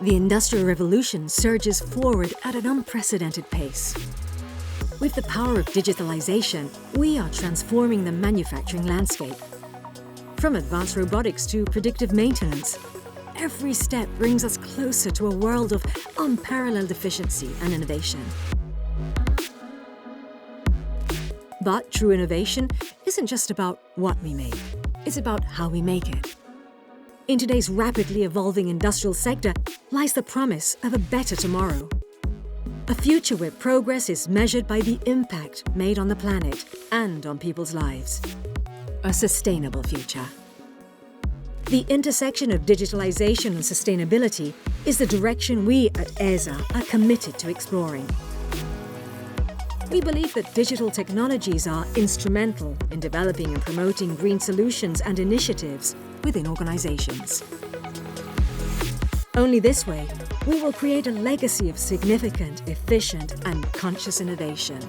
The Industrial Revolution surges forward at an unprecedented pace. With the power of digitalization, we are transforming the manufacturing landscape. From advanced robotics to predictive maintenance, every step brings us closer to a world of unparalleled efficiency and innovation. But true innovation isn't just about what we make, it's about how we make it. In today's rapidly evolving industrial sector lies the promise of a better tomorrow. A future where progress is measured by the impact made on the planet and on people's lives. A sustainable future. The intersection of digitalization and sustainability is the direction we at ESA are committed to exploring. We believe that digital technologies are instrumental in developing and promoting green solutions and initiatives within organizations. Only this way, we will create a legacy of significant, efficient, and conscious innovation.